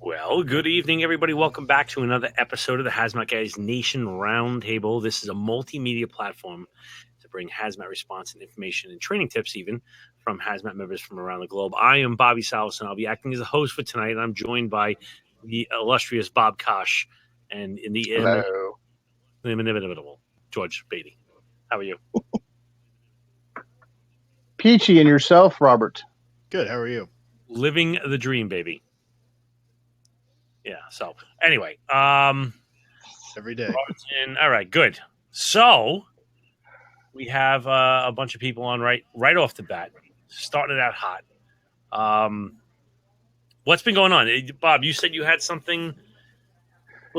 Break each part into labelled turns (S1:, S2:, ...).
S1: Well, good evening, everybody. Welcome back to another episode of the Hazmat Guys Nation Roundtable. This is a multimedia platform to bring hazmat response and information and training tips, even from hazmat members from around the globe. I am Bobby Salas, and I'll be acting as a host for tonight. And I'm joined by the illustrious Bob Kosh and in the inimitable George Beatty. How are you?
S2: Peachy. And yourself, Robert?
S3: Good. How are you?
S1: Living the dream, baby. Yeah. So anyway,
S3: Every day.
S1: all right, good. So we have a bunch of people on right off the bat, starting it out hot. What's been going on, Bob? You said you had something.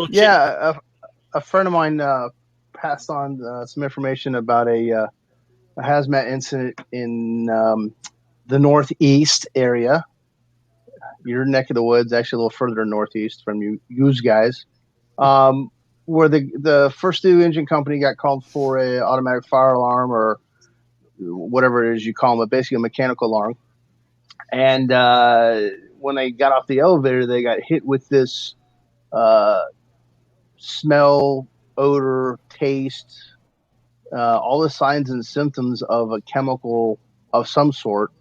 S2: Yeah, a friend of mine passed on some information about a hazmat incident in the Northeast area. Your neck of the woods, actually a little further northeast from you guys, where the first due engine company got called for a automatic fire alarm or whatever it is you call them, but basically a mechanical alarm. And when they got off the elevator, they got hit with this smell, odor, taste, all the signs and symptoms of a chemical of some sort.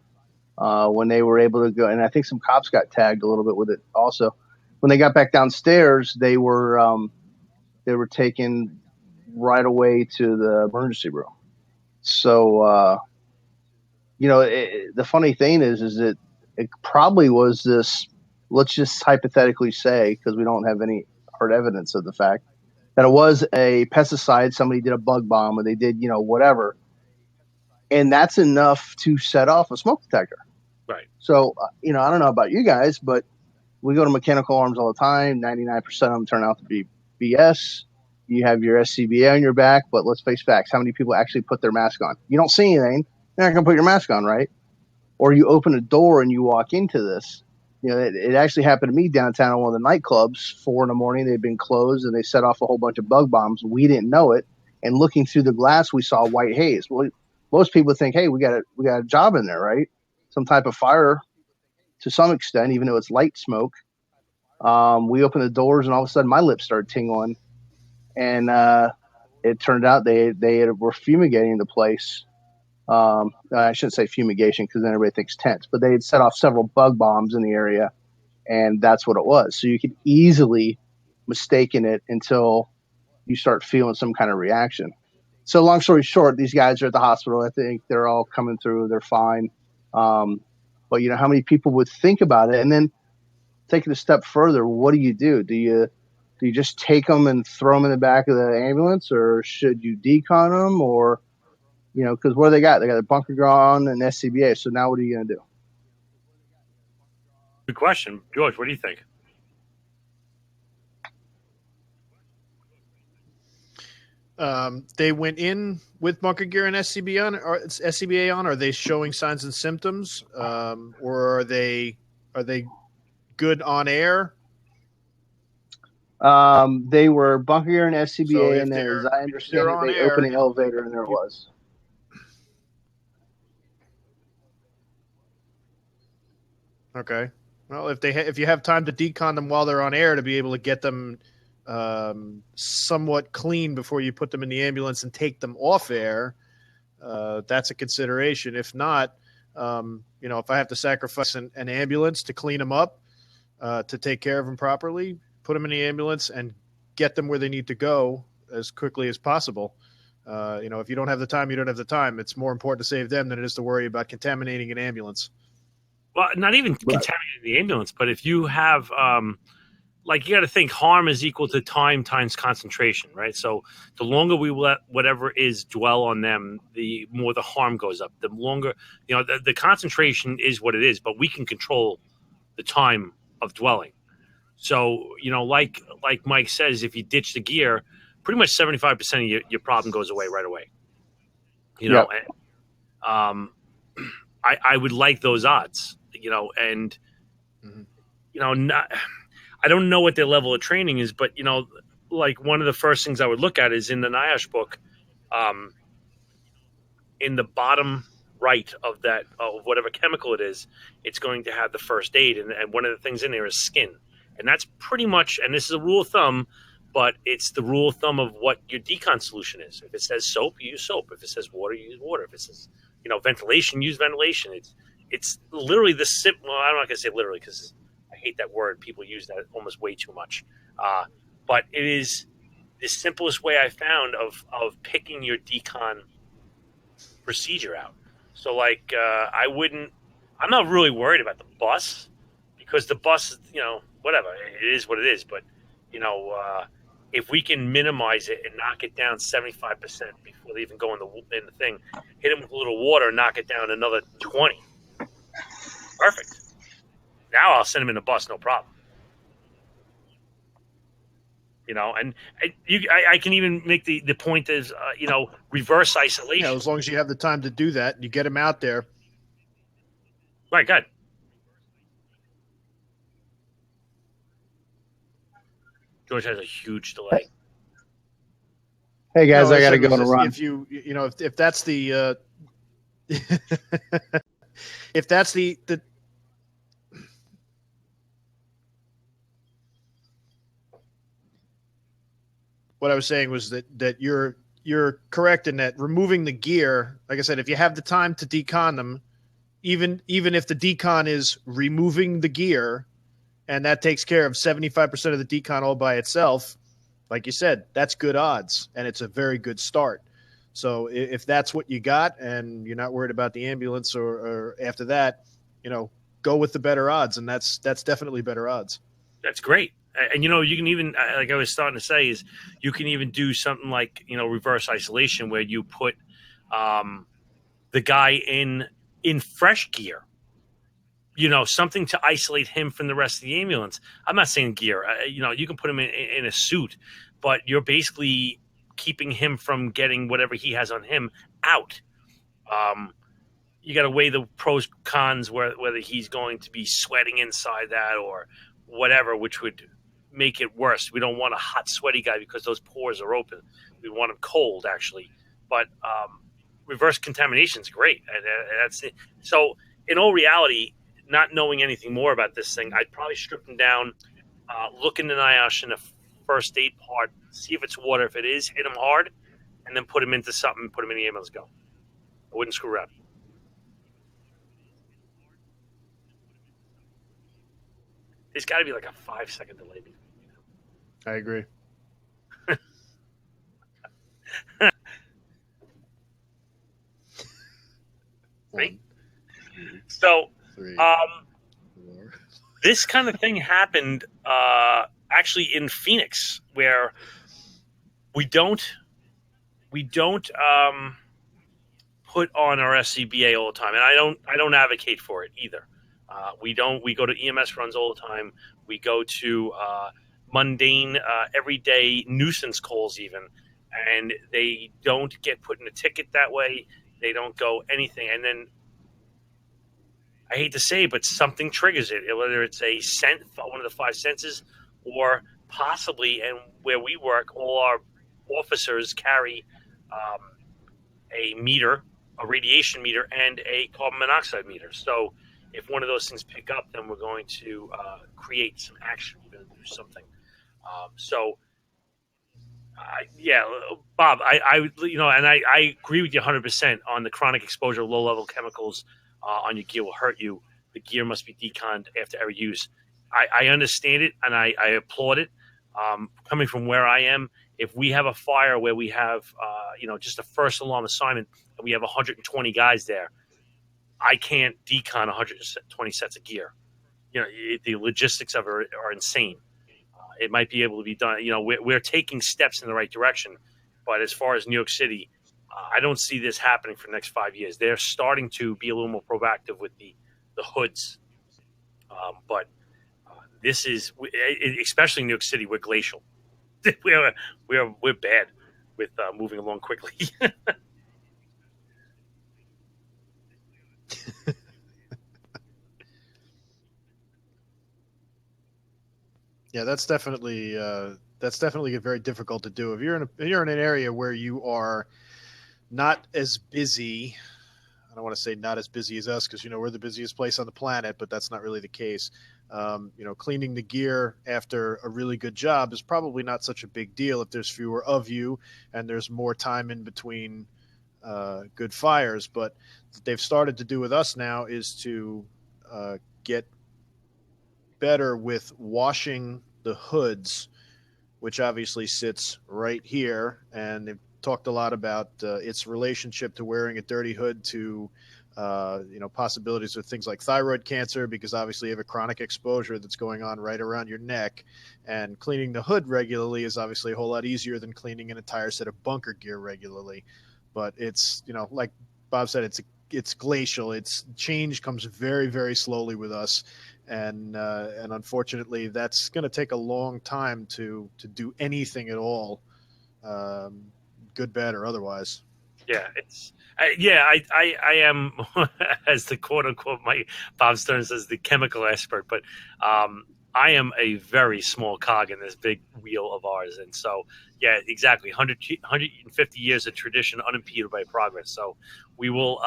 S2: When they were able to go, and I think some cops got tagged a little bit with it also. When they got back downstairs, they were taken right away to the emergency room. So, the funny thing is that it probably was this, let's just hypothetically say, because we don't have any hard evidence of the fact, that it was a pesticide. Somebody did a bug bomb, or they did, whatever. And that's enough to set off a smoke detector.
S1: Right.
S2: So, I don't know about you guys, but we go to mechanical alarms all the time. 99% of them turn out to be BS. You have your SCBA on your back, but let's face facts. How many people actually put their mask on? You don't see anything. You're not going to put your mask on, right? Or you open a door and you walk into this. It actually happened to me downtown at one of the nightclubs, 4 a.m. They'd been closed and they set off a whole bunch of bug bombs. We didn't know it. And looking through the glass, we saw white haze. Well, most people think, hey, we got a job in there, right? Some type of fire to some extent, even though it's light smoke. We opened the doors and all of a sudden my lips started tingling. And it turned out they were fumigating the place. I shouldn't say fumigation because then everybody thinks tents, but they had set off several bug bombs in the area, and that's what it was. So you could easily mistaken it until you start feeling some kind of reaction. So long story short, these guys are at the hospital. I think they're all coming through. They're fine. But how many people would think about it? And then take it a step further, what do? Do you just take them and throw them in the back of the ambulance, or should you decon them, or because what do they got? They got a bunker gun and SCBA. So now what are you going to do?
S1: Good question, George. What do you think?
S3: They went in with bunker gear and SCBA on. Are they showing signs and symptoms, or are they good on air?
S2: They were bunker gear and SCBA,
S3: So
S2: and as I understand it, they opened an elevator, and there it was.
S3: Okay. Well, if you have time to decon them while they're on air to be able to get them somewhat clean before you put them in the ambulance and take them off air, that's a consideration. If not, if I have to sacrifice an ambulance to clean them up, to take care of them properly, put them in the ambulance and get them where they need to go as quickly as possible. If you don't have the time, you don't have the time. It's more important to save them than it is to worry about contaminating an ambulance.
S1: Well, not even contaminating the ambulance, but if you have, you got to think harm is equal to time times concentration, right? So the longer we let whatever is dwell on them, the more the harm goes up. The longer, the concentration is what it is, but we can control the time of dwelling. So, like Mike says, if you ditch the gear, pretty much 75% of your problem goes away right away.
S2: Yep.
S1: And, I would like those odds, and, I don't know what their level of training is, but, one of the first things I would look at is in the NIOSH book, in the bottom right of that, of whatever chemical it is, it's going to have the first aid. And one of the things in there is skin. And that's pretty much, and this is a rule of thumb, but it's the rule of thumb of what your decon solution is. If it says soap, you use soap. If it says water, you use water. If it says, ventilation, use ventilation. It's literally the simple. Well, I'm not going to say literally because I hate that word. People use that almost way too much. But it is the simplest way I found of picking your decon procedure out. So I'm not really worried about the bus because the bus, whatever, it is what it is. But, if we can minimize it and knock it down 75% before they even go in the thing, hit them with a little water and knock it down another 20. Perfect. Now I'll send them in the bus, no problem. And I can even make the point is, reverse isolation.
S3: As long as you have the time to do that, you get them out there.
S1: Right, good. George has a huge delay.
S2: Hey guys, I got to go on a run.
S3: If that's the if that's the what I was saying was that you're correct in that removing the gear, like I said, if you have the time to decon them, even if the decon is removing the gear, and that takes care of 75% of the decon all by itself, like you said, that's good odds, and it's a very good start. So if that's what you got and you're not worried about the ambulance or after that, go with the better odds, and that's definitely better odds.
S1: That's great. And, you can even, like I was starting to say, is you can even do something like, reverse isolation where you put the guy in fresh gear. Something to isolate him from the rest of the ambulance. I'm not saying gear. You can put him in a suit, but you're basically keeping him from getting whatever he has on him out. You got to weigh the pros, cons, whether he's going to be sweating inside that or whatever, which would make it worse. We don't want a hot, sweaty guy because those pores are open. We want him cold, actually. But reverse contamination is great. And that's it. So, in all reality, not knowing anything more about this thing, I'd probably strip him down, look in the NIOSH in the first aid part, see if it's water. If it is, hit him hard, and then put him into something, put him in the ambulance, go. I wouldn't screw around. There's got to be like a 5-second delay.
S3: I agree.
S1: Right? So, this kind of thing happened actually in Phoenix, where we don't put on our SCBA all the time, and I don't advocate for it either. We go to EMS runs all the time. We go to mundane, everyday nuisance calls even, and they don't get put in a ticket that way. They don't go anything, and then I hate to say it, but something triggers it, whether it's a scent, one of the 5 senses, or possibly, and where we work, all our officers carry a meter, a radiation meter, and a carbon monoxide meter. So if one of those things pick up, then we're going to create some action. We're going to do something. Bob, I agree with you 100% on the chronic exposure of low-level chemicals on your gear will hurt you. The gear must be deconned after every use. I understand it, and I applaud it. Coming from where I am, if we have a fire where we have, just a first alarm assignment, and we have 120 guys there, I can't decon 120 sets of gear. The logistics of it are insane. It might be able to be done. We're taking steps in the right direction, but as far as New York City, I don't see this happening for the next 5 years. They're starting to be a little more proactive with the hoods, but this is, especially in New York City, we're glacial. we're bad with moving along quickly.
S3: Yeah, that's definitely very difficult to do. If you're in an area where you are not as busy, I don't want to say not as busy as us because, we're the busiest place on the planet, but that's not really the case. Cleaning the gear after a really good job is probably not such a big deal if there's fewer of you and there's more time in between good fires. But what they've started to do with us now is to get better with washing the hoods, which obviously sits right here. And they've talked a lot about its relationship to wearing a dirty hood to, possibilities with things like thyroid cancer, because obviously you have a chronic exposure that's going on right around your neck. And cleaning the hood regularly is obviously a whole lot easier than cleaning an entire set of bunker gear regularly. But it's, like Bob said, it's glacial. Its change comes very, very slowly with us. And unfortunately, that's going to take a long time to do anything at all, good, bad, or otherwise.
S1: Yeah, I am, as the quote unquote, my Bob Stern says, the chemical expert, but I am a very small cog in this big wheel of ours. And so, yeah, exactly. 150 years of tradition unimpeded by progress. So we will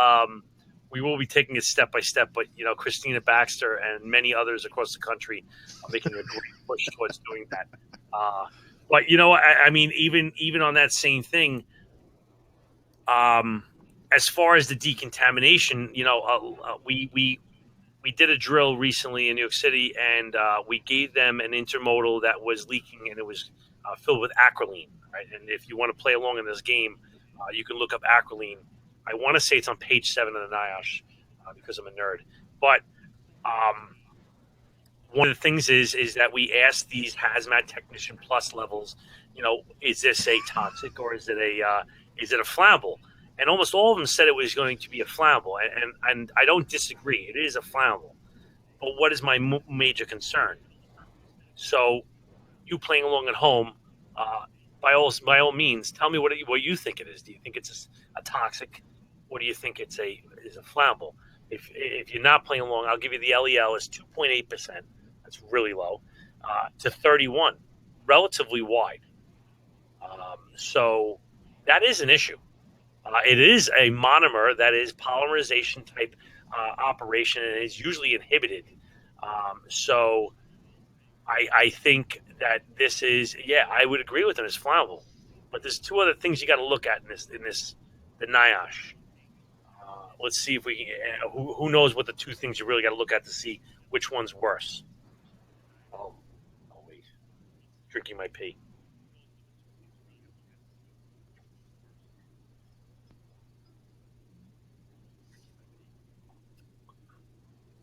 S1: be taking it step by step, but Christina Baxter and many others across the country are making a great push towards doing that. But I mean, even on that same thing, as far as the decontamination, we did a drill recently in New York City, and we gave them an intermodal that was leaking, and it was filled with acrolein. Right, and if you want to play along in this game, you can look up acrolein. I want to say it's on page 7 of the NIOSH because I'm a nerd. But one of the things is that we asked these hazmat technician plus levels, is this a toxic or is it a flammable? And almost all of them said it was going to be a flammable, and I don't disagree. It is a flammable. But what is my major concern? So, you playing along at home, by all means, tell me what you think it is. Do you think it's a toxic, or do you think is a flammable? If you're not playing along, I'll give you the LEL is 2.8%. That's really low. To 31, relatively wide. So that is an issue. It is a monomer that is polymerization type operation, and is usually inhibited. So I think that this is, I would agree with him, it's flammable. But there's two other things you got to look at in this the NIOSH. Let's see if we can. Who knows what the two things you really got to look at to see which one's worse. Oh wait, drinking my pee.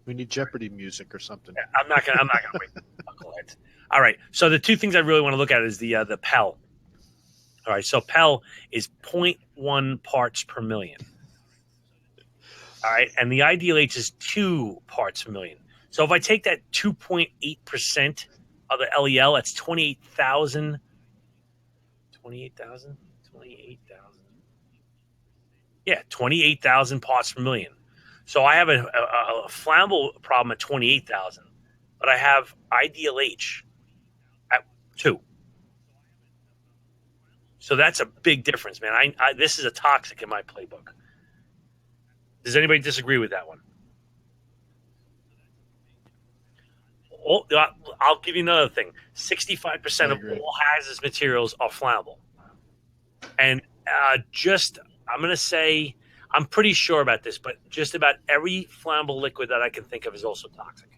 S3: We need Jeopardy music or something.
S1: I'm not gonna wait. Go ahead. All right. So the two things I really want to look at is the PEL. All right. So PEL is 0.1 parts per million. All right, and the ideal H is 2 parts per million. So if I take that 2.8% of the LEL, that's 28,000. 28,000. Yeah, 28,000 parts per million. So I have a flammable problem at 28,000, but I have ideal H at 2. So that's a big difference, man. This is a toxic in my playbook. Does anybody disagree with that one? I'll give you another thing. 65% of all hazardous materials are flammable. And I'm going to say, I'm pretty sure about this, but just about every flammable liquid that I can think of is also toxic.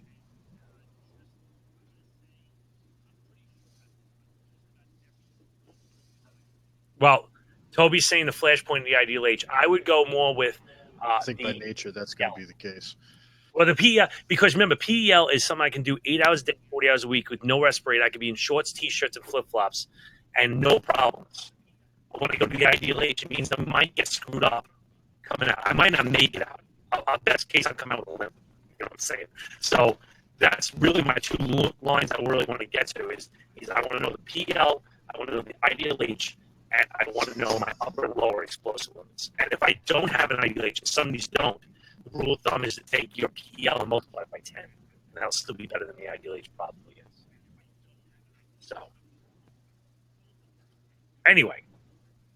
S1: Well, Toby's saying the flashpoint and the ideal H. I would go more with...
S3: I think by nature that's going to be the case.
S1: Well, the PEL, because remember, PEL is something I can do 8 hours a day, 40 hours a week with no respirator. I could be in shorts, T-shirts, and flip-flops, and no problems. But when I go to the ideal H, it means I might get screwed up coming out. I might not make it out. Best case, I'll come out with a limp. You know what I'm saying? So that's really my two lines I really want to get to is I want to know the PEL, I want to know the ideal H, and I want to know my upper and lower explosive limits. And if I don't have an ideal H, and some of these don't, the rule of thumb is to take your PEL and multiply it by 10. And that'll still be better than the ideal H probably is. So, anyway,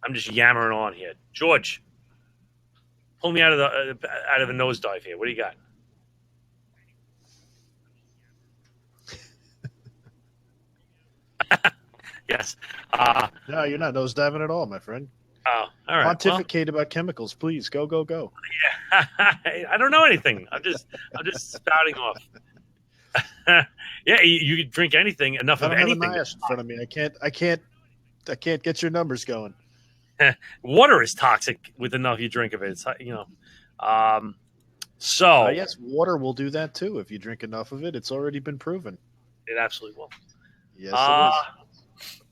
S1: I'm just yammering on here. George. pull me out of a nosedive here. What do you got? Yes.
S3: No, you're not nosediving at all, my friend.
S1: Oh, all right.
S3: Pontificate about chemicals, please. Go, go, go.
S1: Yeah. I don't know anything. I'm just spouting off. Yeah, you could drink anything, enough
S3: I
S1: of
S3: don't have a
S1: anything.
S3: NIOSH in front of me. I can't get your numbers going.
S1: Water is toxic with enough you drink of it. It's, so
S3: yes, water will do that too if you drink enough of it. It's already been proven.
S1: it absolutely will.
S3: Yes, it is.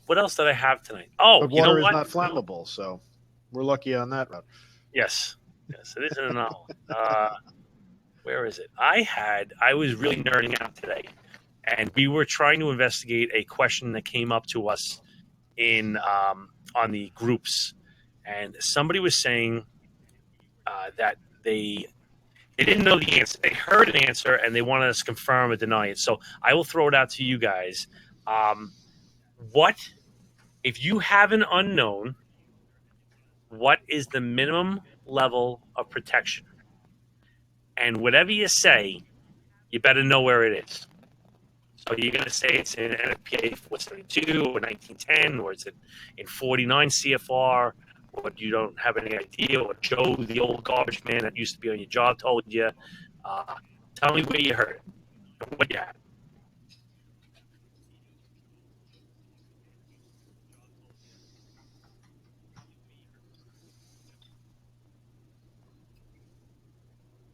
S1: What else did I have tonight? Oh,
S3: but
S1: you know
S3: water is
S1: what?
S3: not flammable, so we're lucky on that route.
S1: Yes, it isn't a novel. Where is it? I was really nerding out today, and we were trying to investigate a question that came up to us in on the groups, and somebody was saying that they didn't know the answer. They heard an answer, and they wanted us to confirm or deny it. So I will throw it out to you guys. What if you have an unknown? What is the minimum level of protection? And whatever you say, you better know where it is. So you're going to say it's in NFPA 472 or 1910, or is it in 49 CFR, or you don't have any idea, or Joe, the old garbage man that used to be on your job, told you. Tell me where you heard it and what you had.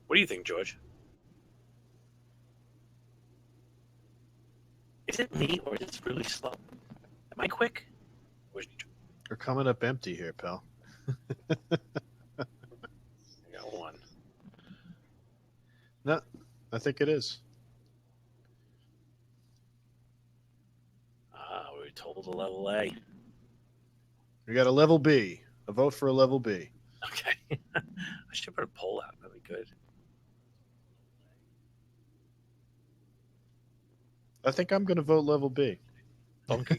S1: What do you think, George? Is it me, or is it really slow? Am I quick?
S3: We're coming up empty here, pal.
S1: I got one.
S3: No, I think it is.
S1: We were told a level A.
S3: We got a level B. A vote for a level B.
S1: Okay. I should put a poll out. That'd be good.
S3: I think I'm going to vote level B.
S1: Bunker.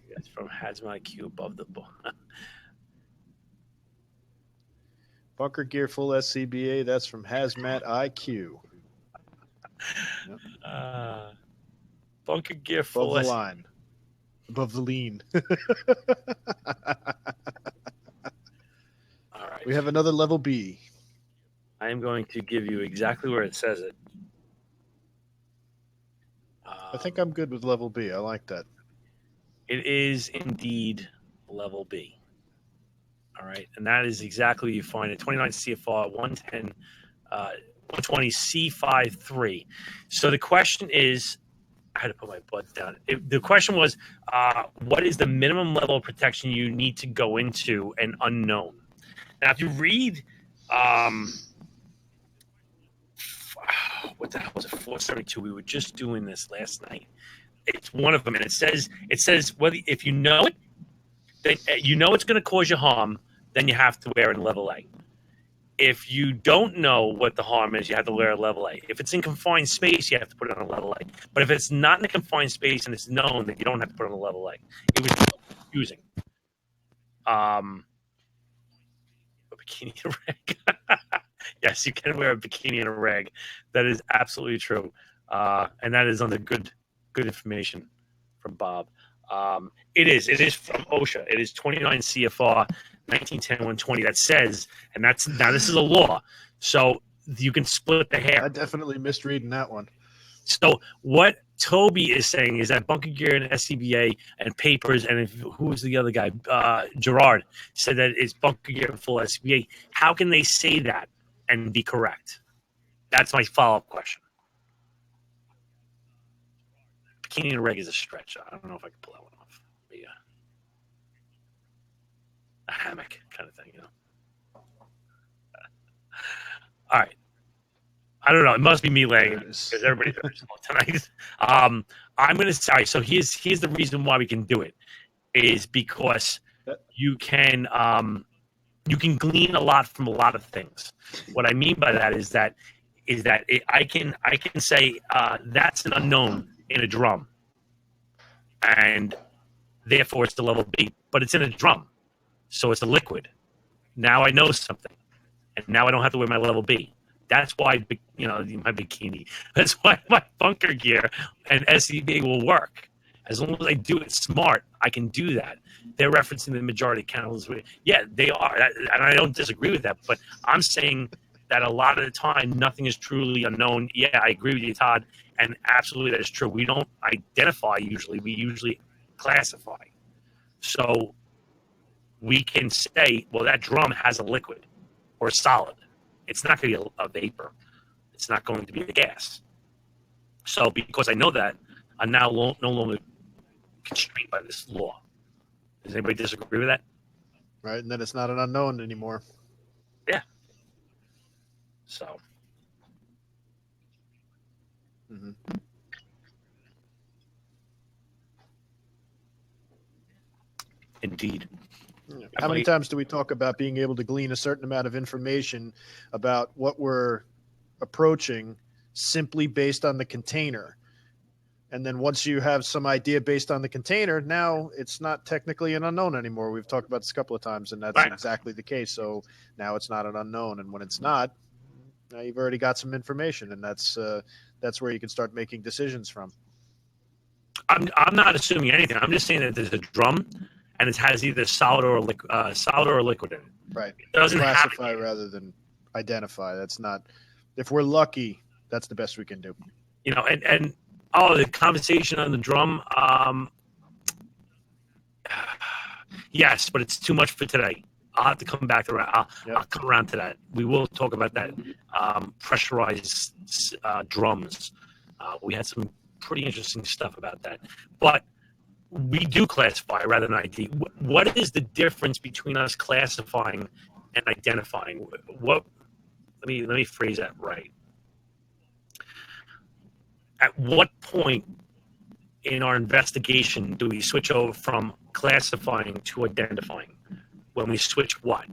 S1: It's from Hazmat Q above the book.
S3: Bunker Gear Full SCBA. That's from Hazmat IQ.
S1: Yep. Bunker Gear
S3: Above
S1: Full
S3: the line. Above the lean.
S1: All right.
S3: We have another level B.
S1: I am going to give you exactly where it says it.
S3: I think I'm good with level B. I like that.
S1: It is indeed level B. All right. And that is exactly you find it. 29 CFR 110, 120 C53. So the question is, I had to put my butt down. The question was, what is the minimum level of protection you need to go into an unknown? Now, if you read, what the hell was it? 472. We were just doing this last night. It's one of them, and it says whether if you know it, then you know it's going to cause you harm, then you have to wear in level A. If you don't know what the harm is, you have to wear a level A. If it's in confined space, you have to put it on a level A. But if it's not in a confined space and it's known, then you don't have to put it on a level A. It was confusing. A bikini and a rag. Yes, you can wear a bikini and a rag. That is absolutely true. And that is under good information from Bob. It is from OSHA. It is 29 CFR 1910-120 that says, and now this is a law, so you can split the hair.
S3: I definitely misreading that one.
S1: So what Toby is saying is that Bunker Gear and SCBA and Papers, and who was the other guy? Gerard said that it's Bunker Gear and full SCBA. How can they say that and be correct? That's my follow-up question. Bikini and reg is a stretch. I don't know if I can pull that one off. Maybe a hammock kind of thing, you know. All right. I don't know. It must be me laying it because everybody does tonight. I'm going to say, so here's the reason why we can do it is because you can glean a lot from a lot of things. What I mean by that is that I can say that's an unknown in a drum, and therefore it's the level B, but it's in a drum, so it's a liquid. Now I know something. and now I don't have to wear my level B. That's why, my bikini. That's why my bunker gear and SCBA will work. As long as I do it smart, I can do that. They're referencing the majority count. Yeah, they are. And I don't disagree with that. But I'm saying that a lot of the time, nothing is truly unknown. Yeah, I agree with you, Todd. And absolutely, that is true. We don't identify usually. We usually classify. So we can say, well, that drum has a liquid or a solid. It's not going to be a vapor. It's not going to be the gas. So because I know that, I'm now no longer constrained by this law. Does anybody disagree with that?
S3: Right, and then it's not an unknown anymore.
S1: Yeah. So.
S3: Mm-hmm.
S1: Indeed.
S3: How many times do we talk about being able to glean a certain amount of information about what we're approaching simply based on the container? And then once you have some idea based on the container, now it's not technically an unknown anymore. We've talked about this a couple of times, and that's exactly the case. So now it's not an unknown. And when it's not, now you've already got some information, and that's where you can start making decisions from.
S1: I'm not assuming anything. I'm just saying that there's a drum, and it has either solid or liquid in it.
S3: Right.
S1: It doesn't
S3: classify rather than identify. That's not. If we're lucky, that's the best we can do.
S1: And the conversation on the drum. Yes, but it's too much for today. I'll have to come back to that. I'll come around to that. We will talk about that. Pressurized drums. We had some pretty interesting stuff about that. But we do classify rather than ID. What is the difference between us classifying and identifying? Let me phrase that right. At what point in our investigation do we switch over from classifying to identifying? When we switch what?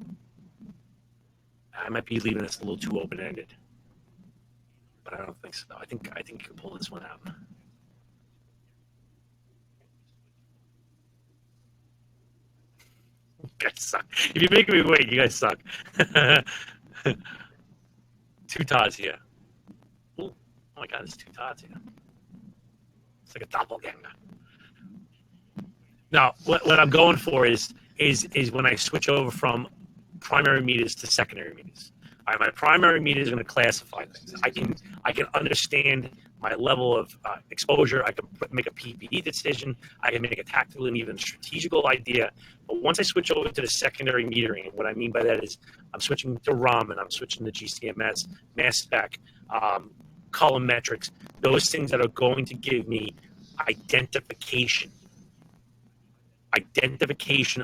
S1: I might be leaving this a little too open-ended, but I don't think so. I think you can pull this one out. You guys suck. If you're making me wait, you guys suck. Two Todds here. Ooh, oh my God, there's two Todds here. It's like a doppelganger. Now, what I'm going for is when I switch over from primary meters to secondary meters. All right, my primary meter is going to classify things. I can understand my level of exposure. I can make a PPE decision. I can make a tactical and even strategical idea. But once I switch over to the secondary metering, and what I mean by that is I'm switching to Raman, I'm switching to GCMS, mass spec, column metrics, those things that are going to give me identification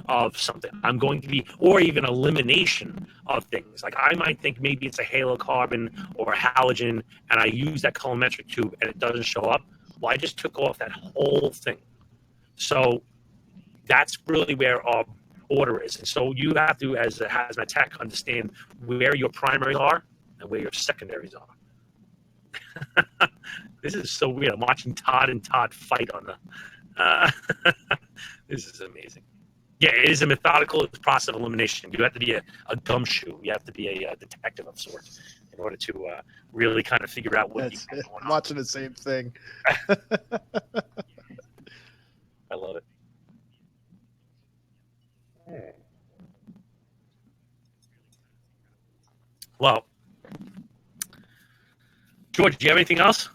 S1: of something. I'm going to be, or even elimination of things. Like I might think maybe it's a halocarbon or a halogen, and I use that colorimetric tube and it doesn't show up. Well, I just took off that whole thing. So that's really where our order is. And so you have to, as a hazmat tech, understand where your primaries are and where your secondaries are. This is so weird. I'm watching Todd and Todd fight on the... This is amazing. Yeah, it is a methodical process of elimination. You have to be a gumshoe. You have to be a detective of sorts in order to really kind of figure out what you're going on.
S3: I'm watching the same thing.
S1: I love it. Well, George, do you have anything else?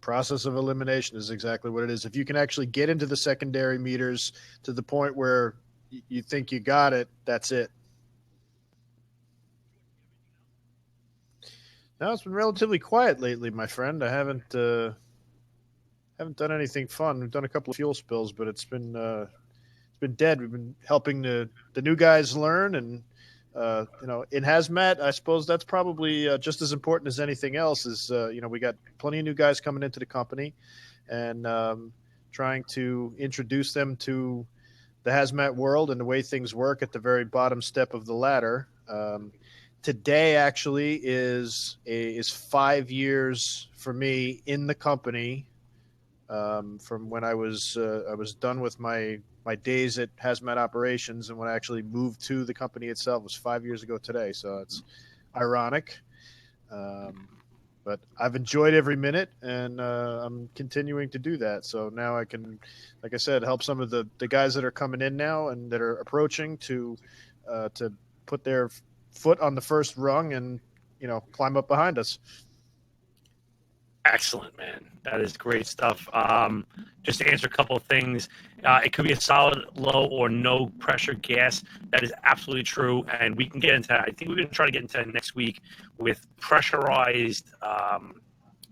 S3: Process of elimination is exactly what it is. If you can actually get into the secondary meters to the point where you think you got it, that's it. Now it's been relatively quiet lately, my friend. I haven't done anything fun. We've done a couple of fuel spills, but it's been dead. We've been helping the new guys learn, and in hazmat, I suppose that's probably just as important as anything else. Is we got plenty of new guys coming into the company, and trying to introduce them to the hazmat world and the way things work at the very bottom step of the ladder. Today actually is 5 years for me in the company, from when I was done with my days at Hazmat Operations, and when I actually moved to the company itself was 5 years ago today. So it's ironic, but I've enjoyed every minute, and I'm continuing to do that. So now I can, like I said, help some of the guys that are coming in now and that are approaching to put their foot on the first rung and climb up behind us.
S1: Excellent, man. That is great stuff. Just to answer a couple of things, it could be a solid, low, or no pressure gas. That is absolutely true, and we can get into that. I think we're going to try to get into that next week with pressurized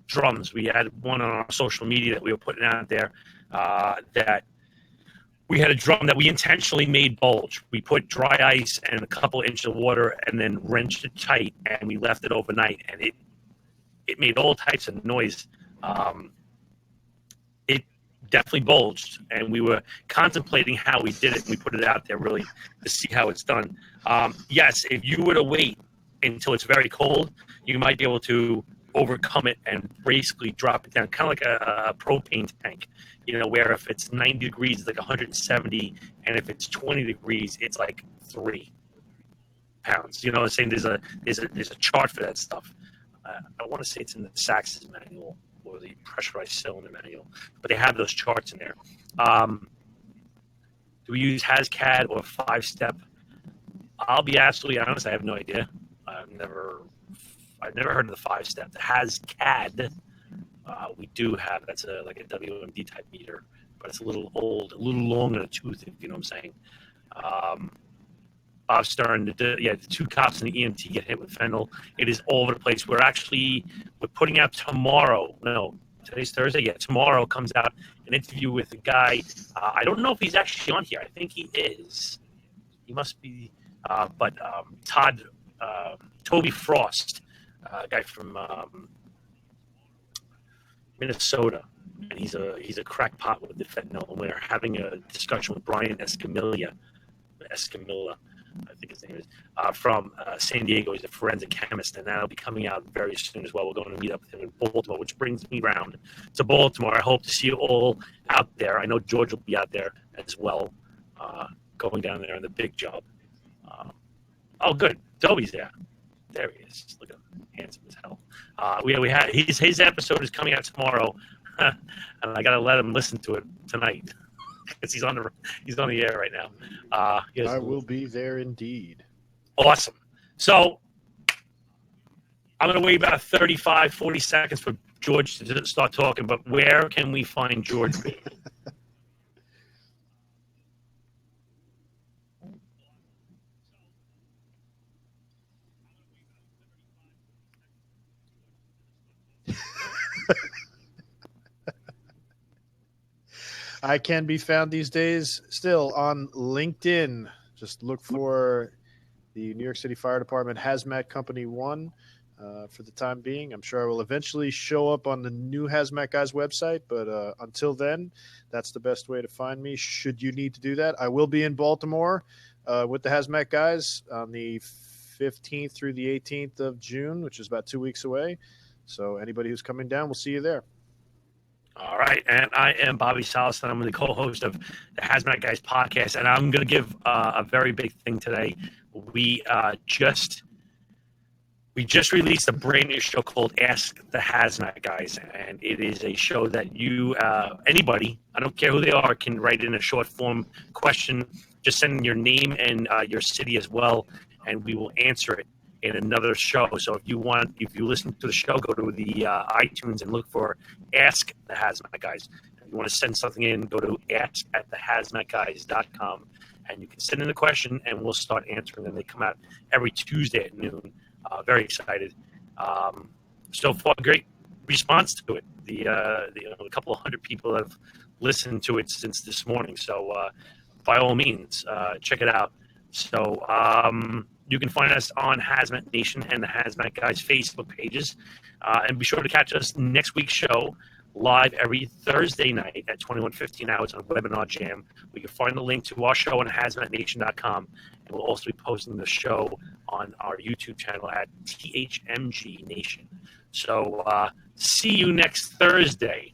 S1: drums. We had one on our social media that we were putting out there that we had a drum that we intentionally made bulge. We put dry ice and a couple inches of water and then wrenched it tight, and we left it overnight, and it made all types of noise. It definitely bulged, and we were contemplating how we did it, and we put it out there really to see how it's done. Yes, if you were to wait until it's very cold, you might be able to overcome it and basically drop it down, kind of like a propane tank, where if it's 90 degrees, it's like 170, and if it's 20 degrees, it's like 3 pounds. You know what I'm saying? There's a chart for that stuff. I want to say it's in the Sax's manual or the pressurized cylinder manual, but they have those charts in there. Do we use HazCAD or 5-step? I'll be absolutely honest. I have no idea. I've never heard of the 5-step. The HazCAD, we do have. That's like a WMD type meter, but it's a little old, a little long in the tooth, if you know what I'm saying. Bob Stern, the 2 cops and the EMT get hit with fentanyl. It is all over the place. We're putting out tomorrow. No, today's Thursday. Yeah, tomorrow comes out an interview with a guy. I don't know if he's actually on here. I think he is. He must be. But Toby Frost, a guy from Minnesota, and he's a crackpot with the fentanyl. And we're having a discussion with Brian Escamilla, I think his name is, from San Diego. He's a forensic chemist, and that'll be coming out very soon as well. We're going to meet up with him in Baltimore, which brings me round to Baltimore. I hope to see you all out there. I know George will be out there as well, going down there on the big job. Oh, good. Toby's there. There he is. Look at him. Handsome as hell. We had his episode is coming out tomorrow, and I got to let him listen to it tonight. Because he's on the air right now.
S3: I will be there indeed.
S1: Awesome. So I'm going to wait about 35, 40 seconds for George to start talking, but where can we find George?
S3: I can be found these days still on LinkedIn. Just look for the New York City Fire Department Hazmat Company 1 for the time being. I'm sure I will eventually show up on the new Hazmat Guys website, but until then, that's the best way to find me should you need to do that. I will be in Baltimore with the Hazmat Guys on the 15th through the 18th of June, which is about 2 weeks away. So anybody who's coming down, we'll see you there.
S1: All right, and I am Bobby Salas, and I'm the co-host of the Hazmat Guys podcast, and I'm going to give a very big thing today. We just released a brand new show called Ask the Hazmat Guys, and it is a show that you, anybody, I don't care who they are, can write in a short form question. Just send in your name and your city as well, and we will answer it in another show. So if you listen to the show, go to the iTunes and look for Ask the Hazmat Guys. If you want to send something in, go to ask@thehazmatguys.com, and you can send in a question, and we'll start answering them. They come out every Tuesday at noon. Very excited. So far, great response to it. A couple of hundred people have listened to it since this morning. So by all means, check it out. So you can find us on Hazmat Nation and the Hazmat Guys Facebook pages. And be sure to catch us next week's show live every Thursday night at 21:15 hours on Webinar Jam. We can find the link to our show on hazmatnation.com. And we'll also be posting the show on our YouTube channel at THMG Nation. So see you next Thursday.